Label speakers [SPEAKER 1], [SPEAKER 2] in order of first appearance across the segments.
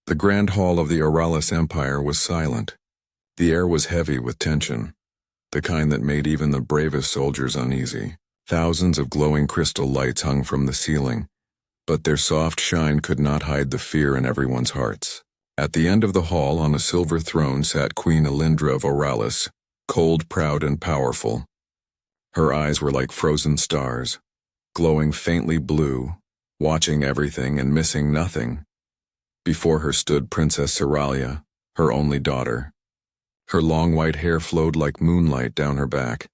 [SPEAKER 1] The grand hall of the Auralis Empire was silent. The air was heavy with tension, the kind that made even the bravest soldiers uneasy. Thousands of glowing crystal lights hung from the ceiling, but their soft shine could not hide the fear in everyone's hearts. At the end of the hall, on a silver throne, sat Queen Elindra of Auralis, cold, proud, and powerful. Her eyes were like frozen stars, glowing faintly blue, watching everything and missing nothing. Before her stood Princess Seralia, her only daughter. Her long white hair flowed like moonlight down her back,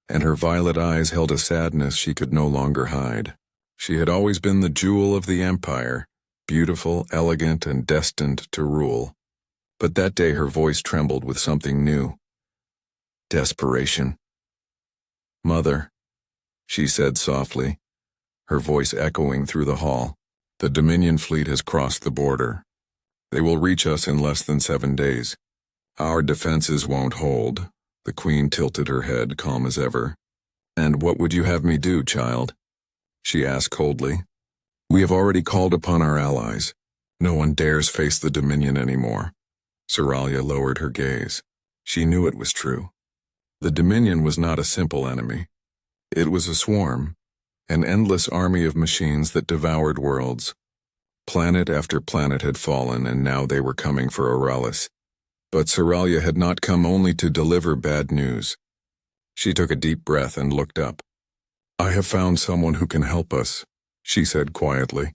[SPEAKER 1] and her violet eyes held a sadness she could no longer hide. She had always been the jewel of the empire, beautiful, elegant, and destined to rule. But that day her voice trembled with something new. Desperation. "Mother," she said softly, her voice echoing through the hall. "The Dominion fleet has crossed the border. They will reach us in less than 7 days. Our defenses won't hold." The Queen tilted her head, calm as ever. "And what would you have me do, child?" she asked coldly. "We have already called upon our allies. No one dares face the Dominion anymore." Seralia lowered her gaze. She knew it was true. The Dominion was not a simple enemy. It was a swarm, an endless army of machines that devoured worlds. Planet after planet had fallen, and now they were coming for Auralis. But Seralia had not come only to deliver bad news. She took a deep breath and looked up. "I have found someone who can help us," she said quietly.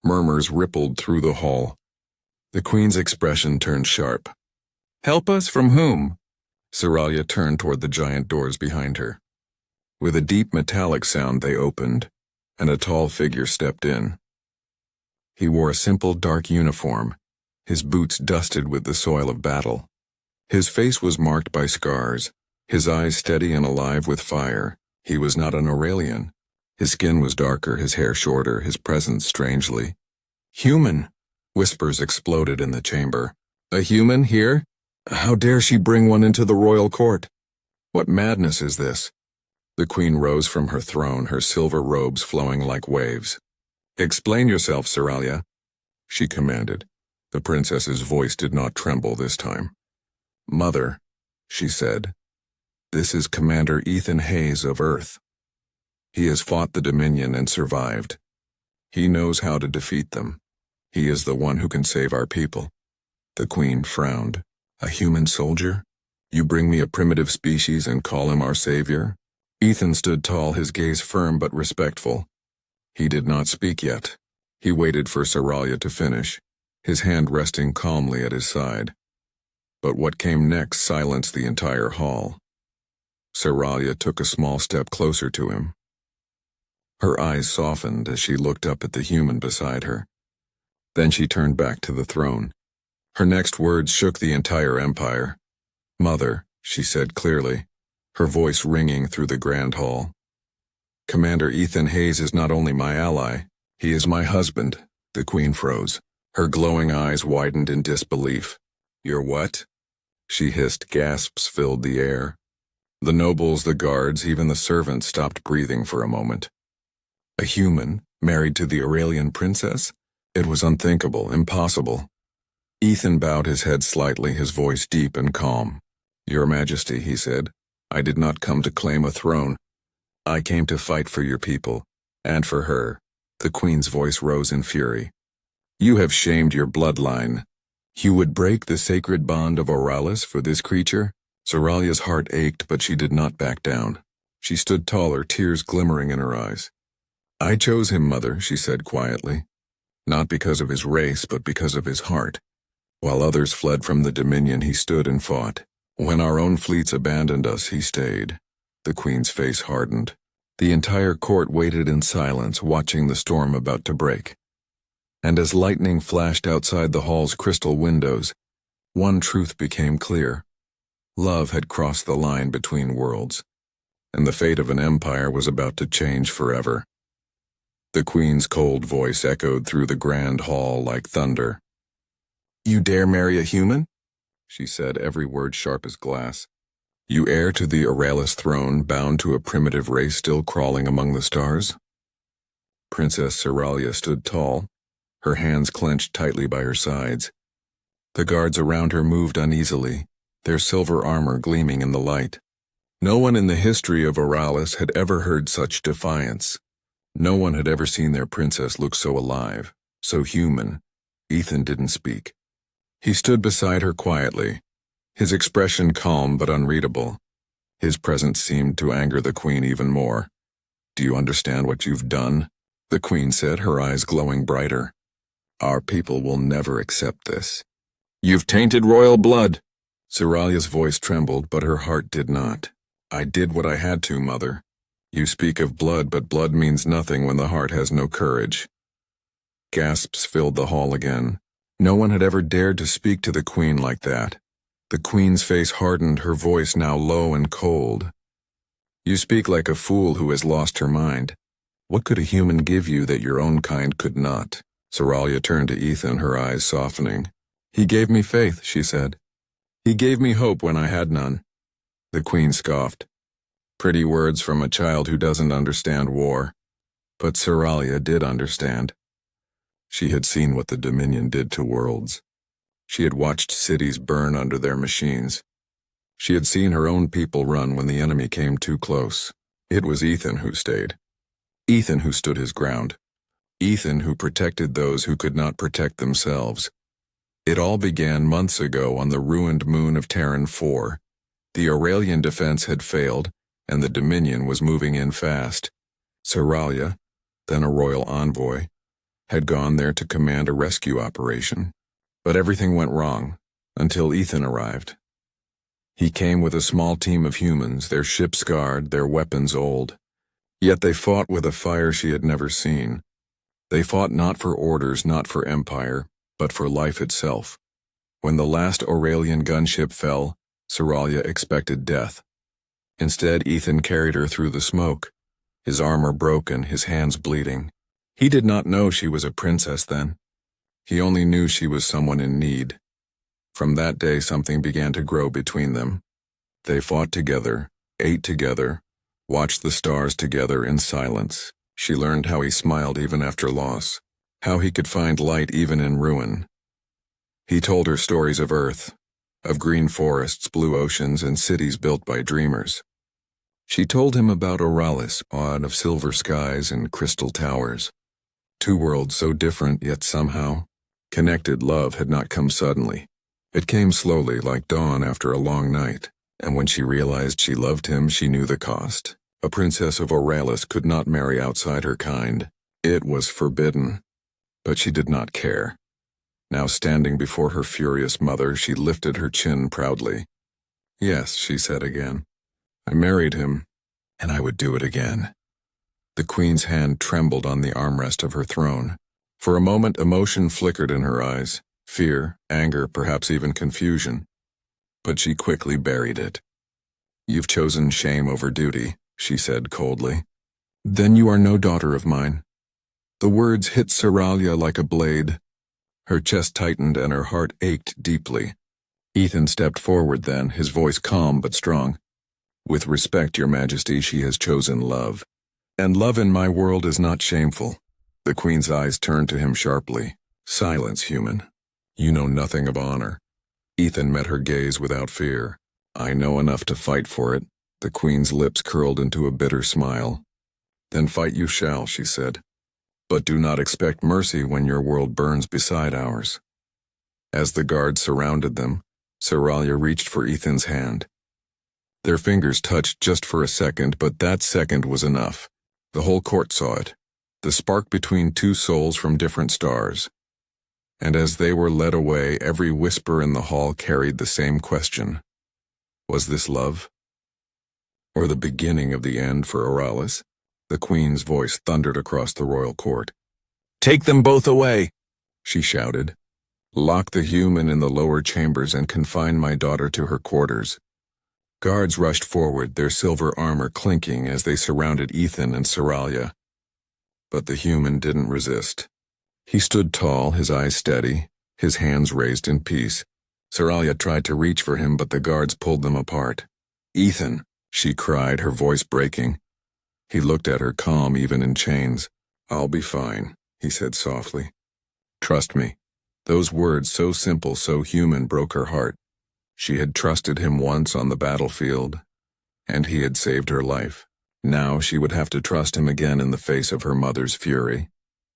[SPEAKER 1] Murmurs rippled through the hall. The Queen's expression turned sharp. "Help us from whom?" Seralia turned toward the giant doors behind her. With a deep metallic sound they opened, and a tall figure stepped in. He wore a simple dark uniform, his boots dusted with the soil of battle. His face was marked by scars, his eyes steady and alive with fire. He was not an Aurelian. His skin was darker, his hair shorter, his presence strangely human. Whispers exploded in the chamber. "A human here? How dare she bring one into the royal court? What madness is this?" The Queen rose from her throne, her silver robes flowing like waves. "Explain yourself, Seralia," she commanded. The princess's voice did not tremble this time. "Mother," she said, "this is Commander Ethan Hayes of Earth. He has fought the Dominion and survived. He knows how to defeat them. He is the one who can save our people." The Queen frowned. "A human soldier? You bring me a primitive species and call him our savior?" Ethan stood tall, his gaze firm but respectful. He did not speak yet. He waited for Seralia to finish, his hand resting calmly at his side. But what came next silenced the entire hall. Seralia took a small step closer to him. Her eyes softened as she looked up at the human beside her. Then she turned back to the throne. Her next words shook the entire empire. "Mother," she said clearly, her voice ringing through the grand hall. "Commander Ethan Hayes is not only my ally, he is my husband." The Queen froze. Her glowing eyes widened in disbelief. "You're what?" she hissed. Gasps filled the air. The nobles, the guards, even the servants stopped breathing for a moment. A human, married to the Aurelian princess? It was unthinkable, impossible. Ethan bowed his head slightly, his voice deep and calm. "Your Majesty," he said, "I did not come to claim a throne. I came to fight for your people, and for her." The Queen's voice rose in fury. "You have shamed your bloodline. You would break the sacred bond of Auralis for this creature?" Seralia's heart ached, but she did not back down. She stood taller, tears glimmering in her eyes. "I chose him, Mother," she said quietly. "Not because of his race, but because of his heart. While others fled from the Dominion, he stood and fought. When our own fleets abandoned us, he stayed." The Queen's face hardened. The entire court waited in silence, watching the storm about to break. And as lightning flashed outside the hall's crystal windows, one truth became clear. Love had crossed the line between worlds, and the fate of an empire was about to change forever. The Queen's cold voice echoed through the grand hall like thunder. "You dare marry a human?" she said, every word sharp as glass. "You heir to the Auralis throne, bound to a primitive race still crawling among the stars?" Princess Seralia stood tall, her hands clenched tightly by her sides. The guards around her moved uneasily, their silver armor gleaming in the light. No one in the history of Auralis had ever heard such defiance. No one had ever seen their princess look so alive, so human. Ethan didn't speak. He stood beside her quietly, his expression calm but unreadable. His presence seemed to anger the queen even more. "Do you understand what you've done?" the queen said, her eyes glowing brighter. "Our people will never accept this. You've tainted royal blood." Ceralia's voice trembled, but her heart did not. "I did what I had to, mother. You speak of blood, but blood means nothing when the heart has no courage." Gasps filled the hall again. No one had ever dared to speak to the queen like that. The queen's face hardened, her voice now low and cold. "You speak like a fool who has lost her mind. What could a human give you that your own kind could not?" Ceralia turned to Ethan, her eyes softening. "He gave me faith," she said. "He gave me hope when I had none." The queen scoffed. Pretty words from a child who doesn't understand war. But Ceralia did understand. She had seen what the Dominion did to worlds. She had watched cities burn under their machines. She had seen her own people run when the enemy came too close. It was Ethan who stayed. Ethan who stood his ground. Ethan who protected those who could not protect themselves. It all began months ago on the ruined moon of Terran 4. The Aurelian defense had failed, and the Dominion was moving in fast. Ceralia, then a royal envoy, had gone there to command a rescue operation. But everything went wrong, until Ethan arrived. He came with a small team of humans, their ship scarred, their weapons old. Yet they fought with a fire she had never seen. They fought not for orders, not for empire, but for life itself. When the last Aurelian gunship fell, Ceralia expected death. Instead, Ethan carried her through the smoke, his armor broken, his hands bleeding. He did not know she was a princess then. He only knew she was someone in need. From that day, something began to grow between them. They fought together, ate together, watched the stars together in silence. She learned how he smiled even after loss, how he could find light even in ruin. He told her stories of Earth, of green forests, blue oceans, and cities built by dreamers. She told him about Auralis, awed of silver skies and crystal towers. Two worlds so different, yet somehow connected. Love had not come suddenly. It came slowly, like dawn after a long night, and when she realized she loved him, she knew the cost. A princess of Auralis could not marry outside her kind. It was forbidden. But she did not care. Now standing before her furious mother, she lifted her chin proudly. "Yes," she said again. "I married him, and I would do it again." The queen's hand trembled on the armrest of her throne. For a moment, emotion flickered in her eyes, fear, anger, perhaps even confusion. But she quickly buried it. "You've chosen shame over duty," she said coldly. "Then you are no daughter of mine." The words hit Ceralia like a blade. Her chest tightened and her heart ached deeply. Ethan stepped forward then, his voice calm but strong. "With respect, Your Majesty, she has chosen love. And love in my world is not shameful." The queen's eyes turned to him sharply. "Silence, human. You know nothing of honor." Ethan met her gaze without fear. "I know enough to fight for it." The queen's lips curled into a bitter smile. "Then fight you shall," she said. "But do not expect mercy when your world burns beside ours." As the guards surrounded them, Ceralia reached for Ethan's hand. Their fingers touched just for a second, but that second was enough. The whole court saw it, the spark between two souls from different stars. And as they were led away, every whisper in the hall carried the same question. Was this love? Or the beginning of the end for Auralis? The queen's voice thundered across the royal court. "Take them both away!" she shouted. "Lock the human in the lower chambers and confine my daughter to her quarters." Guards rushed forward, their silver armor clinking as they surrounded Ethan and Ceralia. But the human didn't resist. He stood tall, his eyes steady, his hands raised in peace. Ceralia tried to reach for him, but the guards pulled them apart. "Ethan!" she cried, her voice breaking. He looked at her, calm even in chains. "I'll be fine," he said softly. Trust me. Those words, so simple, so human, broke her heart. She had trusted him once on the battlefield, and he had saved her life. Now she would have to trust him again in the face of her mother's fury.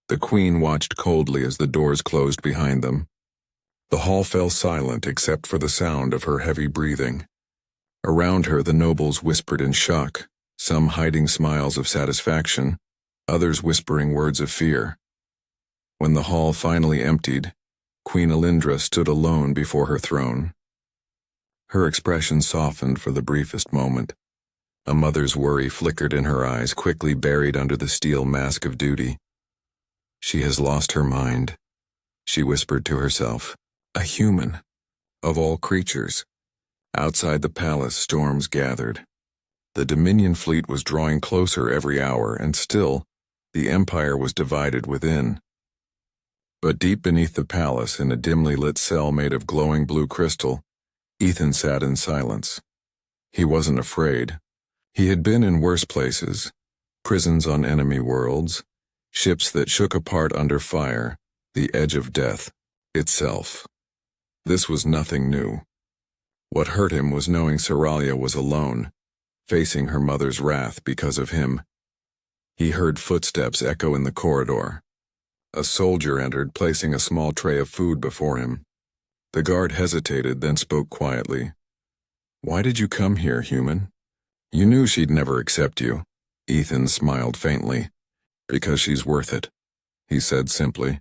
[SPEAKER 1] The queen watched coldly as the doors closed behind them. The hall fell silent except for the sound of her heavy breathing. Around her the nobles whispered in shock, some hiding smiles of satisfaction, others whispering words of fear. When the hall finally emptied, Queen Elindra stood alone before her throne. Her expression softened for the briefest moment. A mother's worry flickered in her eyes, quickly buried under the steel mask of duty. She has lost her mind, she whispered to herself. A human, of all creatures. Outside the palace, storms gathered. The Dominion fleet was drawing closer every hour, and still, the Empire was divided within. But deep beneath the palace, in a dimly lit cell made of glowing blue crystal, Ethan sat in silence. He wasn't afraid. He had been in worse places, prisons on enemy worlds, ships that shook apart under fire, the edge of death itself. This was nothing new. What hurt him was knowing Seralia was alone, facing her mother's wrath because of him. He heard footsteps echo in the corridor. A soldier entered, placing a small tray of food before him. The guard hesitated, then spoke quietly. "Why did you come here, human?" "You knew she'd never accept you." Ethan smiled faintly. "Because she's worth it," he said simply.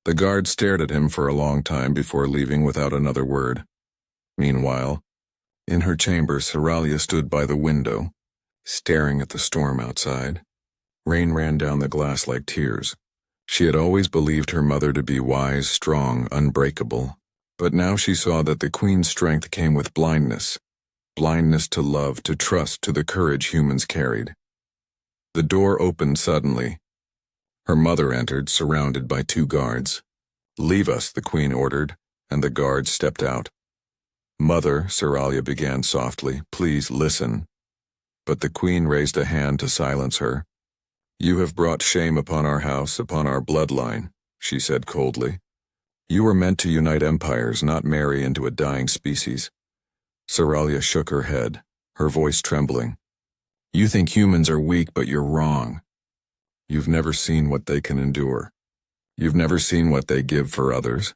[SPEAKER 1] The guard stared at him for a long time before leaving without another word. Meanwhile, in her chamber, Seralia stood by the window, staring at the storm outside. Rain ran down the glass like tears. She had always believed her mother to be wise, strong, unbreakable. But now she saw that the queen's strength came with blindness. Blindness to love, to trust, to the courage humans carried. The door opened suddenly. Her mother entered, surrounded by 2 guards. "Leave us," the queen ordered, and the guards stepped out. "Mother," Seralia began softly, "please listen." But the queen raised a hand to silence her. "You have brought shame upon our house, upon our bloodline," she said coldly. "You were meant to unite empires, not marry into a dying species." Seralia shook her head, her voice trembling. "You think humans are weak, but you're wrong. You've never seen what they can endure. You've never seen what they give for others."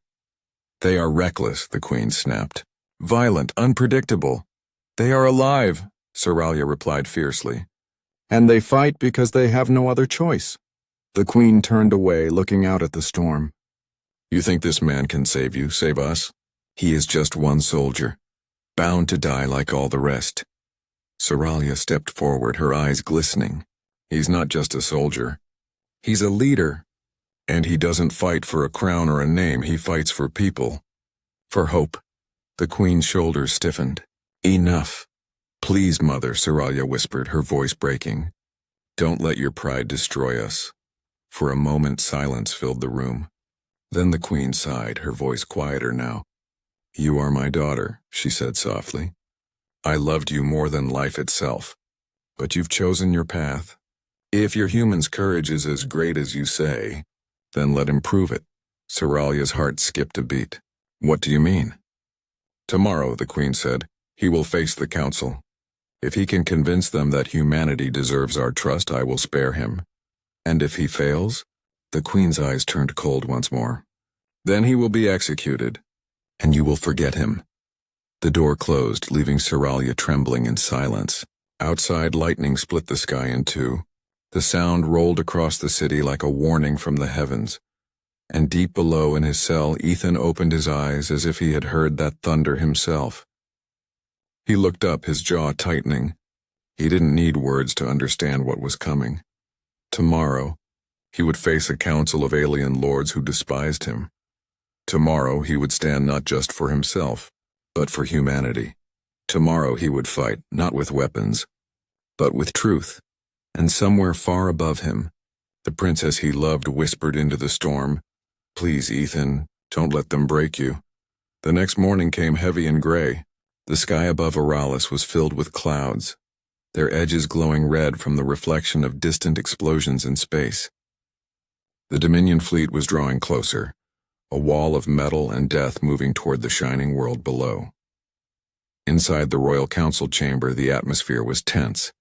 [SPEAKER 1] "They are reckless," the queen snapped. "Violent, unpredictable." "They are alive," Seralia replied fiercely. "And they fight because they have no other choice." The queen turned away, looking out at the storm. "You think this man can save you, save us? He is just one soldier, bound to die like all the rest." Seralia stepped forward, her eyes glistening. "He's not just a soldier. He's a leader. And he doesn't fight for a crown or a name, he fights for people. For hope." The queen's shoulders stiffened. "Enough. Please, mother," Seralia whispered, her voice breaking. "Don't let your pride destroy us." For a moment silence filled the room. Then the queen sighed, her voice quieter now. "You are my daughter," she said softly. "I loved you more than life itself. But you've chosen your path. If your human's courage is as great as you say, then let him prove it." Seralia's heart skipped a beat. "What do you mean?" "Tomorrow," the queen said, "he will face the council. If he can convince them that humanity deserves our trust, I will spare him. And if he fails?" The queen's eyes turned cold once more. "Then he will be executed, and you will forget him." The door closed, leaving Seralia trembling in silence. Outside, lightning split the sky in 2. The sound rolled across the city like a warning from the heavens. And deep below in his cell, Ethan opened his eyes as if he had heard that thunder himself. He looked up, his jaw tightening. He didn't need words to understand what was coming. Tomorrow, he would face a council of alien lords who despised him. Tomorrow, he would stand not just for himself, but for humanity. Tomorrow, he would fight, not with weapons, but with truth. And somewhere far above him, the princess he loved whispered into the storm, "Please, Ethan, don't let them break you." The next morning came heavy and gray. The sky above Auralis was filled with clouds, their edges glowing red from the reflection of distant explosions in space. The Dominion fleet was drawing closer, a wall of metal and death moving toward the shining world below. Inside the Royal Council chamber, the atmosphere was tense.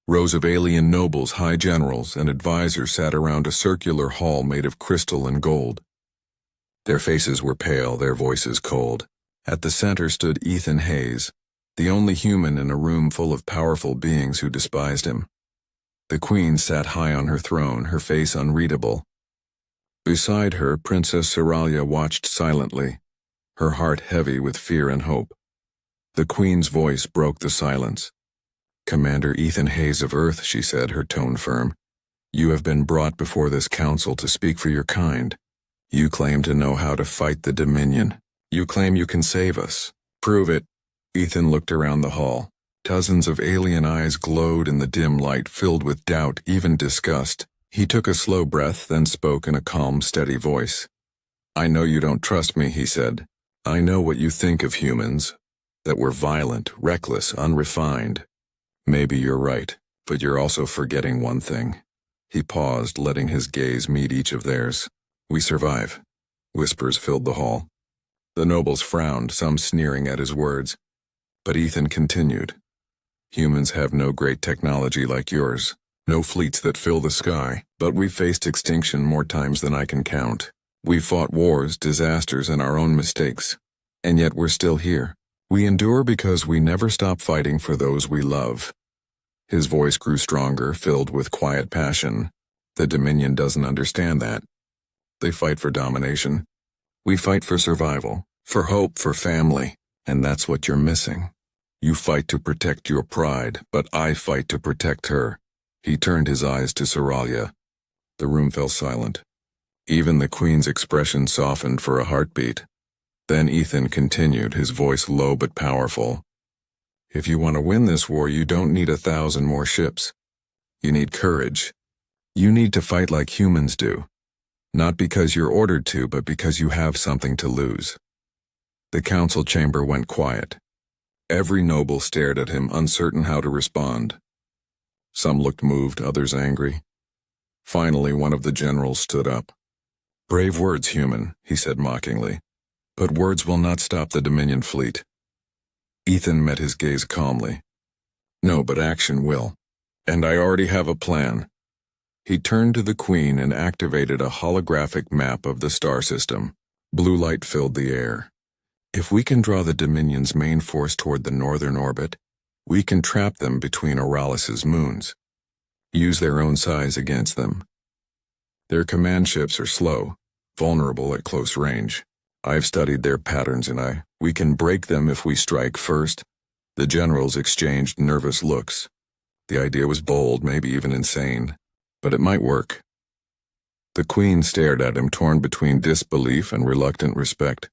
[SPEAKER 1] Rows of alien nobles, high generals, and advisors sat around a circular hall made of crystal and gold. Their faces were pale, their voices cold. At the center stood Ethan Hayes, the only human in a room full of powerful beings who despised him. The Queen sat high on her throne, her face unreadable. Beside her, Princess Seralia watched silently, her heart heavy with fear and hope. The Queen's voice broke the silence. "Commander Ethan Hayes of Earth," she said, her tone firm. "You have been brought before this council to speak for your kind. You claim to know how to fight the Dominion. You claim you can save us. Prove it." Ethan looked around the hall. Dozens of alien eyes glowed in the dim light, filled with doubt, even disgust. He took a slow breath, then spoke in a calm, steady voice. "I know you don't trust me," he said. "I know what you think of humans, that we're violent, reckless, unrefined. Maybe you're right, but you're also forgetting one thing." He paused, letting his gaze meet each of theirs. "We survive." Whispers filled the hall. The nobles frowned, some sneering at his words. But Ethan continued. "Humans have no great technology like yours, no fleets that fill the sky, but we've faced extinction more times than I can count. We've fought wars, disasters, and our own mistakes. And yet we're still here. We endure because we never stop fighting for those we love." His voice grew stronger, filled with quiet passion. "The Dominion doesn't understand that. They fight for domination. We fight for survival, for hope, for family, and that's what you're missing. You fight to protect your pride, but I fight to protect her." He turned his eyes to Seralia. The room fell silent. Even the Queen's expression softened for a heartbeat. Then Ethan continued, his voice low but powerful. "If you want to win this war, you don't need 1,000 more ships. You need courage. You need to fight like humans do. Not because you're ordered to, but because you have something to lose." The council chamber went quiet. Every noble stared at him, uncertain how to respond. Some looked moved, others angry. Finally, one of the generals stood up. "Brave words, human," he said mockingly. "But words will not stop the Dominion fleet." Ethan met his gaze calmly. "No, but action will. And I already have a plan." He turned to the Queen and activated a holographic map of the star system. Blue light filled the air. "If we can draw the Dominion's main force toward the northern orbit, we can trap them between Oralis's moons. Use their own size against them. Their command ships are slow, vulnerable at close range. I've studied their patterns and we can break them if we strike first." The generals exchanged nervous looks. The idea was bold, maybe even insane, but it might work. The Queen stared at him, torn between disbelief and reluctant respect.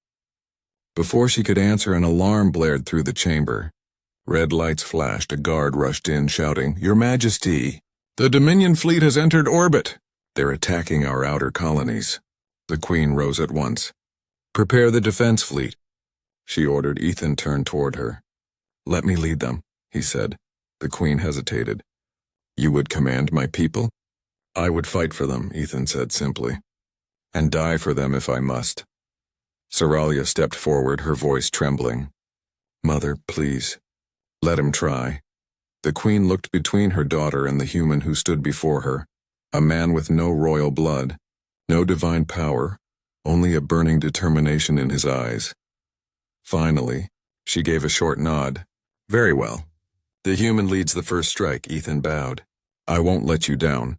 [SPEAKER 1] Before she could answer, an alarm blared through the chamber. Red lights flashed, a guard rushed in, shouting, "Your Majesty, the Dominion fleet has entered orbit. They're attacking our outer colonies." The Queen rose at once. "Prepare the defense fleet," she ordered. Ethan turned toward her. "Let me lead them," he said. The Queen hesitated. "You would command my people?" "I would fight for them," Ethan said simply. "And die for them if I must." Seralia stepped forward, her voice trembling. "Mother, please. Let him try." The Queen looked between her daughter and the human who stood before her, a man with no royal blood, no divine power, only a burning determination in his eyes. Finally, she gave a short nod. "Very well. The human leads the first strike," Ethan bowed. "I won't let you down."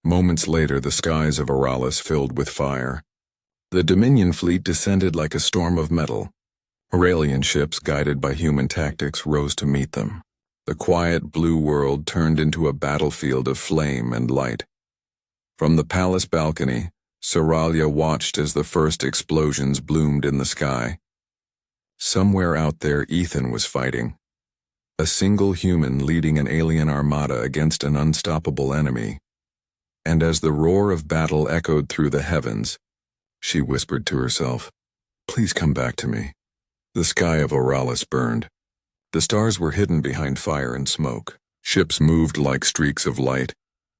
[SPEAKER 1] Moments later, the skies of Oralis filled with fire. The Dominion fleet descended like a storm of metal. Aurelian ships, guided by human tactics, rose to meet them. The quiet blue world turned into a battlefield of flame and light. From the palace balcony, Seralia watched as the first explosions bloomed in the sky. Somewhere out there, Ethan was fighting. A single human leading an alien armada against an unstoppable enemy. And as the roar of battle echoed through the heavens, she whispered to herself, "Please come back to me." The sky of Oralis burned. The stars were hidden behind fire and smoke. Ships moved like streaks of light.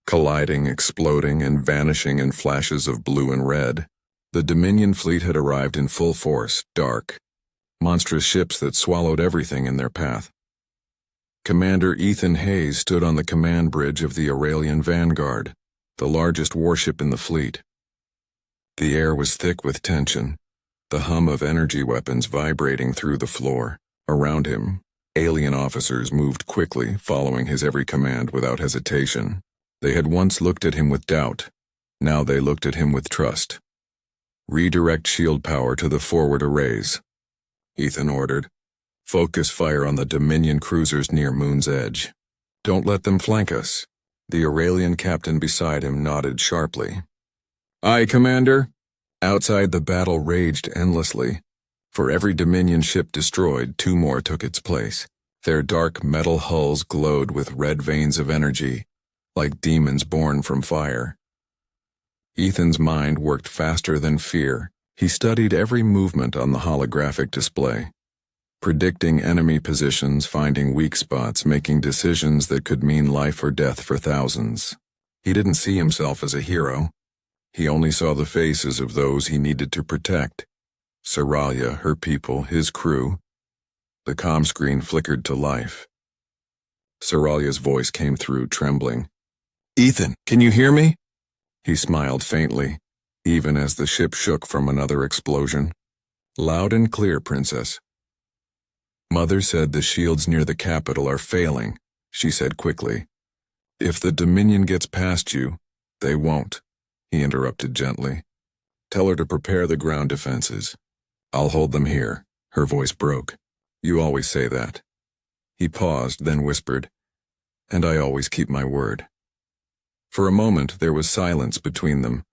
[SPEAKER 1] colliding, exploding, and vanishing in flashes of blue and red. The Dominion fleet had arrived in full force, dark, monstrous ships that swallowed everything in their path. Commander Ethan Hayes stood on the command bridge of the Aurelian Vanguard, the largest warship in the fleet. The air was thick with tension, the hum of energy weapons vibrating through the floor. Around him, alien officers moved quickly, following his every command without hesitation. They had once looked at him with doubt. Now they looked at him with trust. "Redirect shield power to the forward arrays," Ethan ordered. "Focus fire on the Dominion cruisers near Moon's Edge. Don't let them flank us." The Aurelian captain beside him nodded sharply. "Aye, Commander." Outside, the battle raged endlessly. For every Dominion ship destroyed, 2 more took its place. Their dark metal hulls glowed with red veins of energy, like demons born from fire. Ethan's mind worked faster than fear. He studied every movement on the holographic display, predicting enemy positions, finding weak spots, making decisions that could mean life or death for thousands. He didn't see himself as a hero. He only saw the faces of those he needed to protect. Seralia, her people, his crew. The comm screen flickered to life. Seralia's voice came through, trembling. "Ethan, can you hear me?" He smiled faintly, even as the ship shook from another explosion. "Loud and clear, Princess." "Mother said the shields near the capital are failing," she said quickly. "If the Dominion gets past you, they won't," he interrupted gently. "Tell her to prepare the ground defenses. I'll hold them here." Her voice broke. "You always say that." He paused, then whispered, "And I always keep my word." For a moment there was silence between them,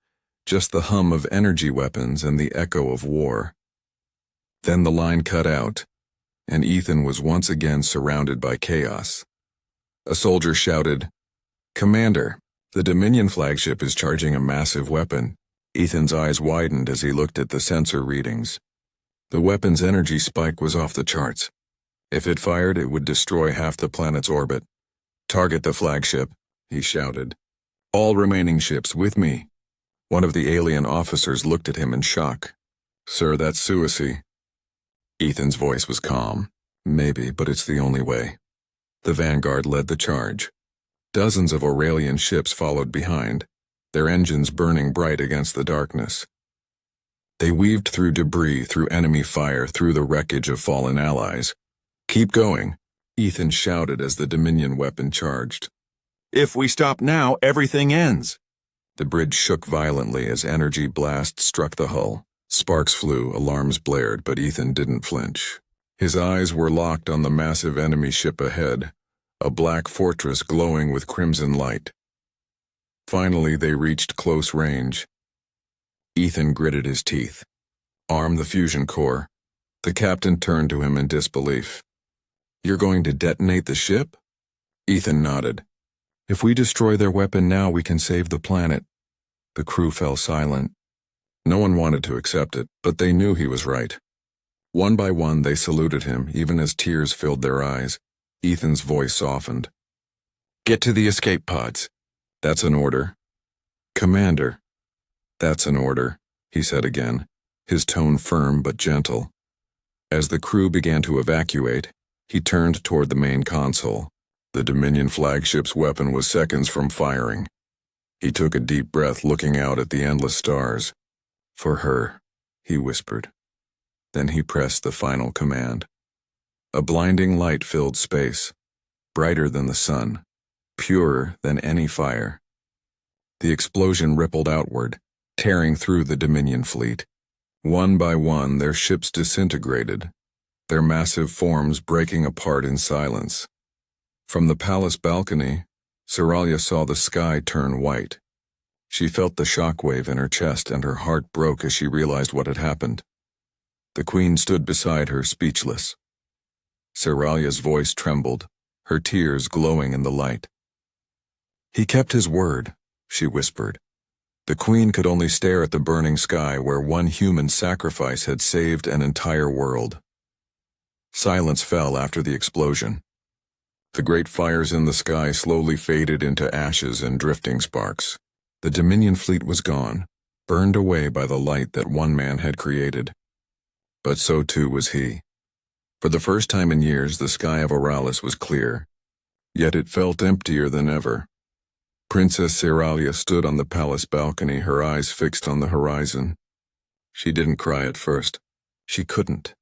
[SPEAKER 1] just the hum of energy weapons and the echo of war. Then the line cut out, and Ethan was once again surrounded by chaos. A soldier shouted, "Commander, the Dominion flagship is charging a massive weapon." Ethan's eyes widened as he looked at the sensor readings. The weapon's energy spike was off the charts. If it fired, it would destroy half the planet's orbit. "Target the flagship," he shouted. "All remaining ships with me." One of the alien officers looked at him in shock. "Sir, that's suicide." Ethan's voice was calm. "Maybe, but it's the only way." The Vanguard led the charge. Dozens of Aurelian ships followed behind, their engines burning bright against the darkness. They weaved through debris, through enemy fire, through the wreckage of fallen allies. "Keep going," Ethan shouted as the Dominion weapon charged. "If we stop now, everything ends." The bridge shook violently as energy blasts struck the hull. Sparks flew, alarms blared, but Ethan didn't flinch. His eyes were locked on the massive enemy ship ahead, a black fortress glowing with crimson light. Finally, they reached close range. Ethan gritted his teeth. "Arm the fusion core." The captain turned to him in disbelief. "You're going to detonate the ship?" Ethan nodded. "If we destroy their weapon now, we can save the planet." The crew fell silent. No one wanted to accept it, but they knew he was right. One by one, they saluted him, even as tears filled their eyes. Ethan's voice softened. "Get to the escape pods." "That's an order." "Commander." "That's an order," he said again, his tone firm but gentle. As the crew began to evacuate, he turned toward the main console. The Dominion flagship's weapon was seconds from firing. He took a deep breath, looking out at the endless stars. "For her," he whispered. Then he pressed the final command. A blinding light filled space, brighter than the sun, purer than any fire. The explosion rippled outward, tearing through the Dominion fleet. One by one, their ships disintegrated, their massive forms breaking apart in silence. From the palace balcony, Seralia saw the sky turn white. She felt the shockwave in her chest, and her heart broke as she realized what had happened. The queen stood beside her, speechless. Seralia's voice trembled, her tears glowing in the light. "He kept his word," she whispered. The queen could only stare at the burning sky where one human sacrifice had saved an entire world. Silence fell after the explosion. The great fires in the sky slowly faded into ashes and drifting sparks. The Dominion fleet was gone, burned away by the light that one man had created. But so too was he. For the first time in years, the sky of Auralis was clear, yet it felt emptier than ever. Princess Seralia stood on the palace balcony, her eyes fixed on the horizon. She didn't cry at first. She couldn't.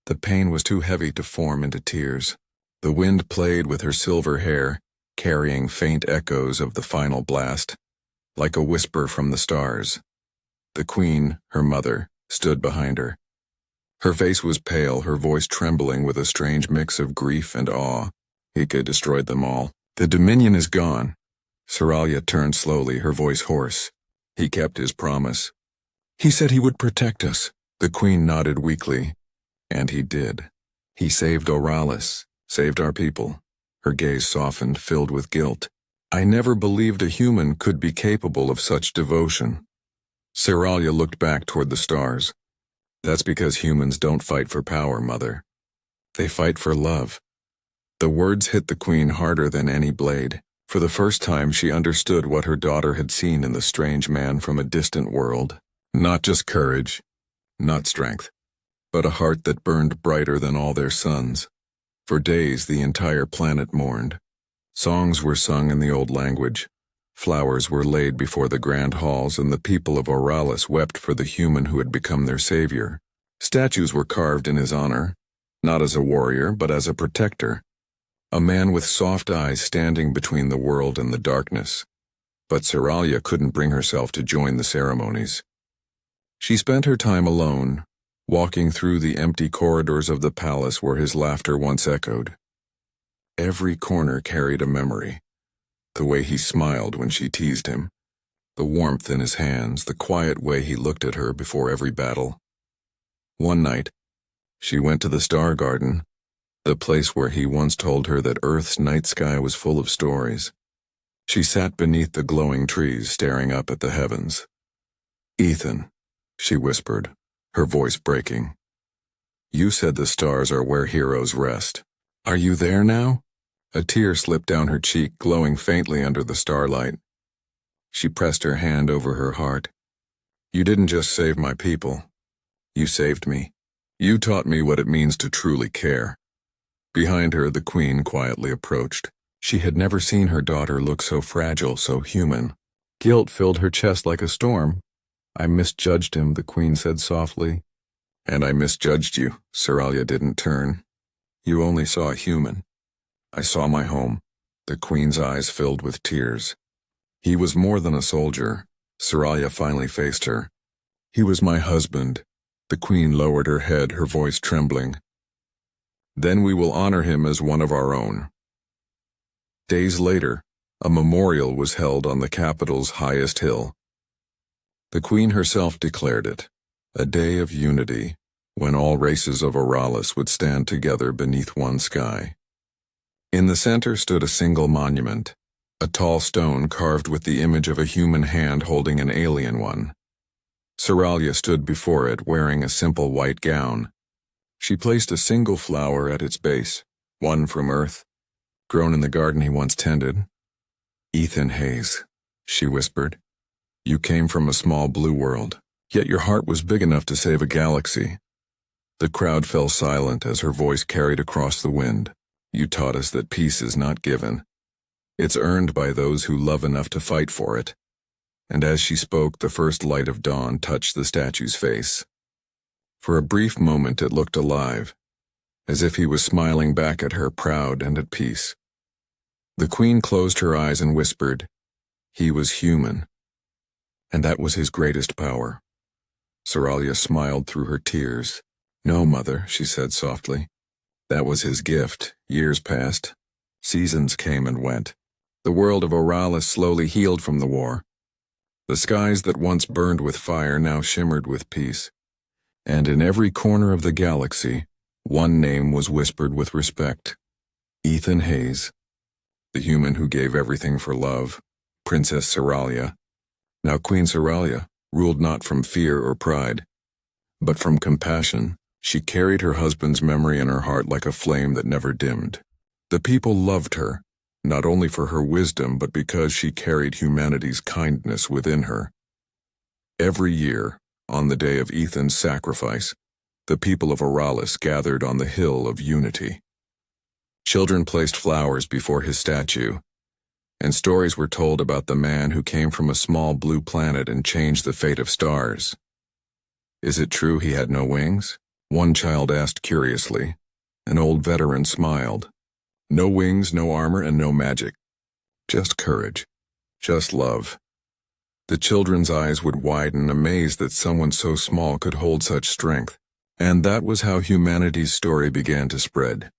[SPEAKER 1] The pain was too heavy to form into tears. The wind played with her silver hair, carrying faint echoes of the final blast, like a whisper from the stars. The queen, her mother, stood behind her. Her face was pale, her voice trembling with a strange mix of grief and awe. Ika destroyed them all. The Dominion is gone. Seralia turned slowly, her voice hoarse. He kept his promise. He said he would protect us. The queen nodded weakly. And he did. He saved Auralis, saved our people. Her gaze softened, filled with guilt. I never believed a human could be capable of such devotion. Seralia looked back toward the stars. That's because humans don't fight for power, Mother. They fight for love. The words hit the queen harder than any blade. For the first time, she understood what her daughter had seen in the strange man from a distant world. Not just courage, not strength, but a heart that burned brighter than all their suns. For days, the entire planet mourned. Songs were sung in the old language. Flowers were laid before the grand halls, and the people of Auralis wept for the human who had become their savior. Statues were carved in his honor, not as a warrior, but as a protector. A man with soft eyes standing between the world and the darkness. But Seralia couldn't bring herself to join the ceremonies. She spent her time alone, walking through the empty corridors of the palace where his laughter once echoed. Every corner carried a memory. The way he smiled when she teased him, the warmth in his hands, the quiet way he looked at her before every battle. One night, she went to the Star Garden, the place where he once told her that Earth's night sky was full of stories. She sat beneath the glowing trees, staring up at the heavens. Ethan, she whispered, her voice breaking. You said the stars are where heroes rest. Are you there now? A tear slipped down her cheek, glowing faintly under the starlight. She pressed her hand over her heart. You didn't just save my people. You saved me. You taught me what it means to truly care. Behind her, the queen quietly approached. She had never seen her daughter look so fragile, so human. Guilt filled her chest like a storm. I misjudged him, the queen said softly. And I misjudged you. Seralia didn't turn. You only saw a human. I saw my home. The queen's eyes filled with tears. He was more than a soldier. Seralia finally faced her. He was my husband. The queen lowered her head, her voice trembling. Then we will honor him as one of our own. Days later, a memorial was held on the capital's highest hill. The queen herself declared it, a day of unity, when all races of Auralis would stand together beneath one sky. In the center stood a single monument, a tall stone carved with the image of a human hand holding an alien one. Seralia stood before it wearing a simple white gown. She placed a single flower at its base, one from Earth, grown in the garden he once tended. Ethan Hayes, she whispered. You came from a small blue world, yet your heart was big enough to save a galaxy. The crowd fell silent as her voice carried across the wind. You taught us that peace is not given. It's earned by those who love enough to fight for it. And as she spoke, the first light of dawn touched the statue's face. For a brief moment it looked alive, as if he was smiling back at her, proud and at peace. The queen closed her eyes and whispered, he was human. And that was his greatest power. Seralia smiled through her tears. No, Mother, she said softly. That was his gift. Years passed. Seasons came and went. The world of Auralis slowly healed from the war. The skies that once burned with fire now shimmered with peace. And in every corner of the galaxy, one name was whispered with respect. Ethan Hayes, the human who gave everything for love, Princess Seralia. Now Queen Seralia ruled not from fear or pride, but from compassion. She carried her husband's memory in her heart like a flame that never dimmed. The people loved her, not only for her wisdom but because she carried humanity's kindness within her. Every year, on the day of Ethan's sacrifice, the people of Auralis gathered on the Hill of Unity. Children placed flowers before his statue, and stories were told about the man who came from a small blue planet and changed the fate of stars. Is it true he had no wings? One child asked curiously. An old veteran smiled. No wings, no armor, and no magic. Just courage. Just love. The children's eyes would widen, amazed that someone so small could hold such strength. And that was how humanity's story began to spread.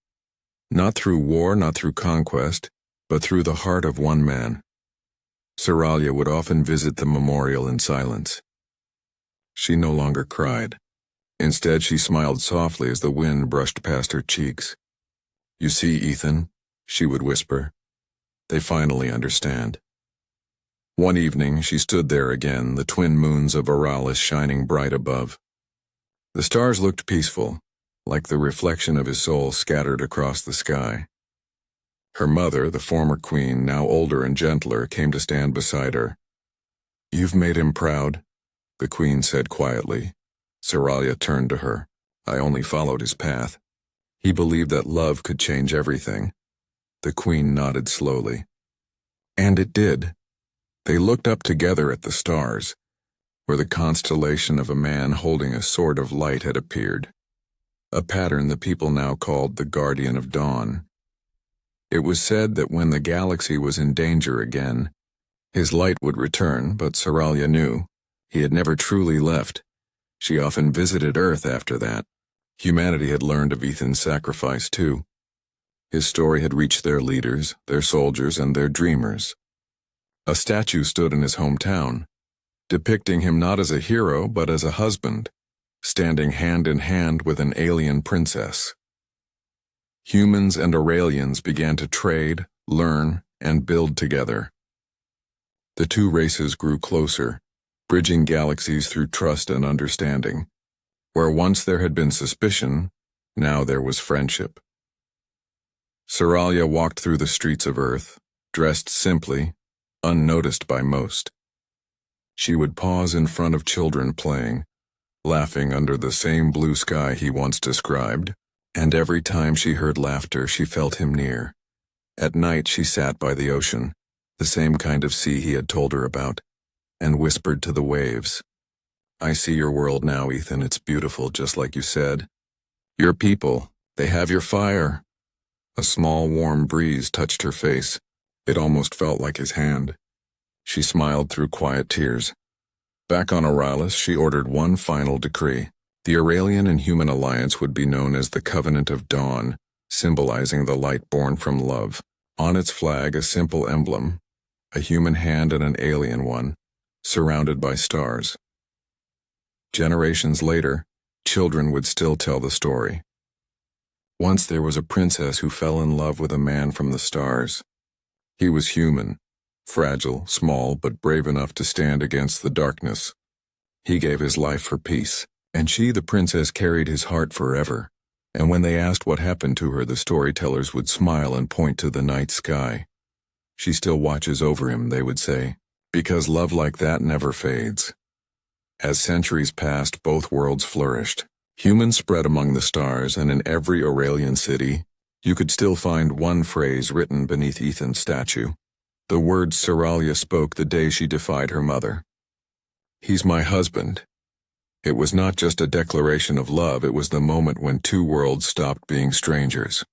[SPEAKER 1] Not through war, not through conquest, but through the heart of one man. Seralia would often visit the memorial in silence. She no longer cried. Instead, she smiled softly as the wind brushed past her cheeks. "You see, Ethan," she would whisper. "They finally understand." One evening, she stood there again, the twin moons of Auralis shining bright above. The stars looked peaceful, like the reflection of his soul scattered across the sky. Her mother, the former queen, now older and gentler, came to stand beside her. "You've made him proud," the queen said quietly. Seralia turned to her. "I only followed his path. He believed that love could change everything." The queen nodded slowly. And it did. They looked up together at the stars, where the constellation of a man holding a sword of light had appeared, a pattern the people now called the Guardian of Dawn. It was said that when the galaxy was in danger again, his light would return, but Seralia knew he had never truly left. She often visited Earth after that. Humanity had learned of Ethan's sacrifice too. His story had reached their leaders, their soldiers, and their dreamers. A statue stood in his hometown, depicting him not as a hero but as a husband, standing hand in hand with an alien princess. Humans and Auralians began to trade, learn, and build together. The two races grew closer, bridging galaxies through trust and understanding. Where once there had been suspicion, now there was friendship. Seralia walked through the streets of Earth, dressed simply, unnoticed by most. She would pause in front of children playing, laughing under the same blue sky he once described, and every time she heard laughter she felt him near. At night she sat by the ocean, the same kind of sea he had told her about, and whispered to the waves, "I see your world now, Ethan. It's beautiful, just like you said. Your people, they have your fire." A small warm breeze touched her face. It almost felt like his hand. She smiled through quiet tears. Back on Auralis, she ordered one final decree. The Auralian and human alliance would be known as the Covenant of Dawn, symbolizing the light born from love. On its flag, a simple emblem, a human hand and an alien one, surrounded by stars. Generations later, children would still tell the story. Once there was a princess who fell in love with a man from the stars. He was human, fragile, small, but brave enough to stand against the darkness. He gave his life for peace, and she, the princess, carried his heart forever. And when they asked what happened to her, the storytellers would smile and point to the night sky. "She still watches over him," they would say, "because love like that never fades." As centuries passed, both worlds flourished. Humans spread among the stars, and in every Auralian city, you could still find one phrase written beneath Ethan's statue. The words Seralia spoke the day she defied her mother. "He's my husband." It was not just a declaration of love, it was the moment when two worlds stopped being strangers.